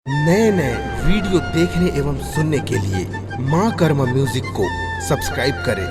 नए नए वीडियो देखने एवं सुनने के लिए माँ कर्मा म्यूजिक को सब्सक्राइब करें।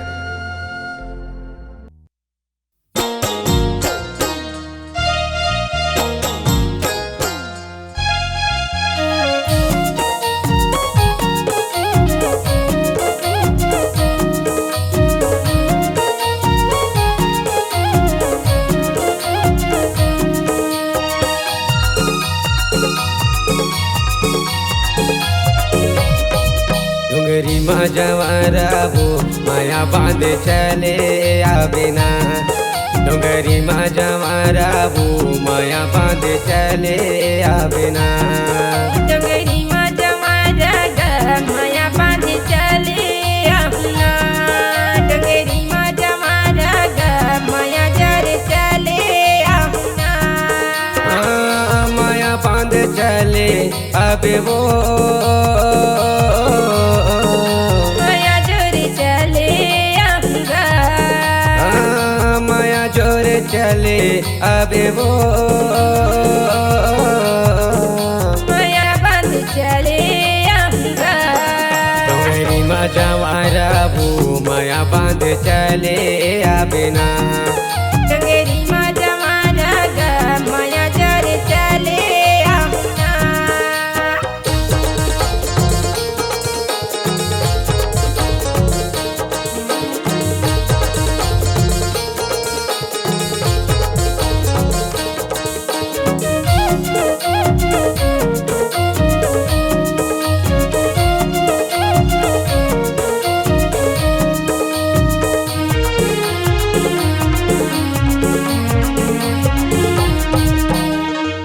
डोंगरी जवाराबो माया बांध चले आबेना। डोंगरी जवाराबो माया बांध चले आबेना। डोंगरी जवारा माया बांध चले आबेना। डोंगरी जवारा माया जर चले आबेना। माया बांध चले आबे वो चले अबे वो माया बांध चले आबेगा। डोंगरी जवाराबो माया बांध चले आबेना। डोंगरी जवारा माया जर चले आबेना।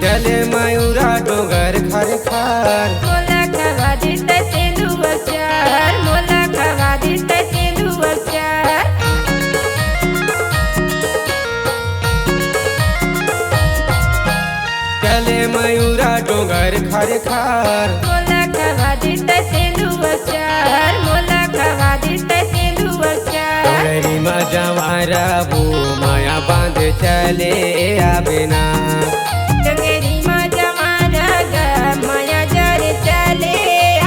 चले मयूरा डोंगर खर खार मोला खवा दिता तेंदु अचार। मोला खवा दिता तेंदु अचार। चले मयूरा डोंगर खर खार मोला खवा दिता तेंदु अचार। मोला खवा दिता तेंदु अचार। डोंगरी जवाराबो माया बांध चले आबेना। डोंगरी जवारा माया जर चले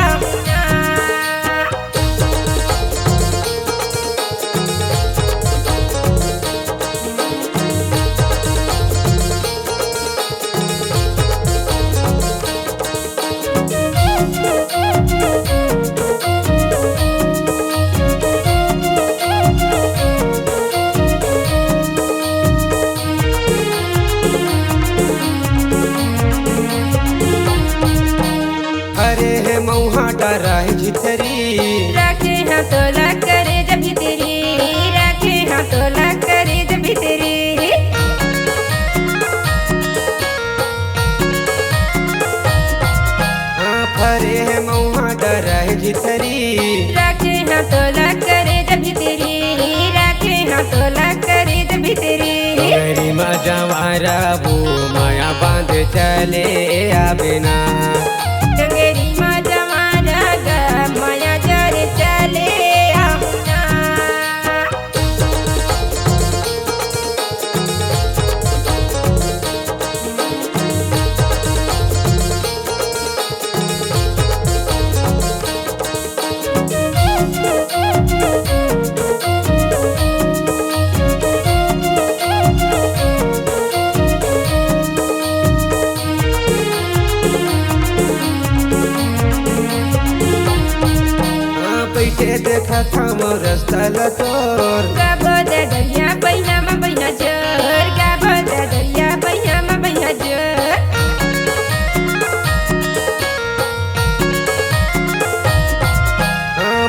आबेना। अरे हे मऊहा डरा है झिथरी। रखे हाथोला करे जब भीतरी। रखे हाथोला करे जब भीतरी। फरे है मऊहा डरा है झिथरी। रखे हाथोला करे जब भीतरी। रखे हाथोला करे जब भीतरी। डोंगरी जवाराबो माया बांध चले आबेना। डोंगरी जवारा माया जर चले आबेना। बैठे देखा था रस्ता लतोर। गाबो दरिया बैना में बैना जर। गाबो दरिया बैना में बैना जर।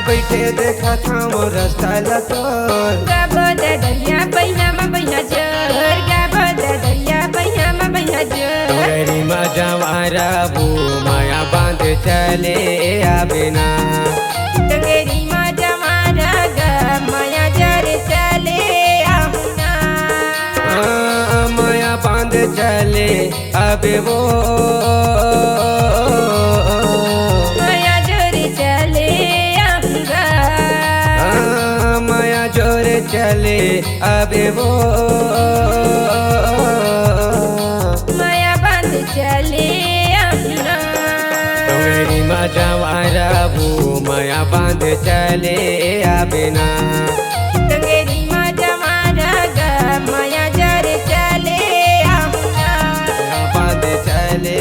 बैठे देखा था रस्ता लतोर। गाबो दरिया बैना में बैना जर। गाबो दरिया बैना में बैना जर। डोंगरी जवाराबो माया बांध चले आबेना। डोंगरी जवारा माया जर चले आबेना। माया बांध चले अबे वो माया जर चले आबेगा। माया जोर चले अबे वो माया बांध चले आबेना। जवारा वो माया बांध चले आबिना गंगेरी माँ जमारा गा माया जर चले आहुना बांध चले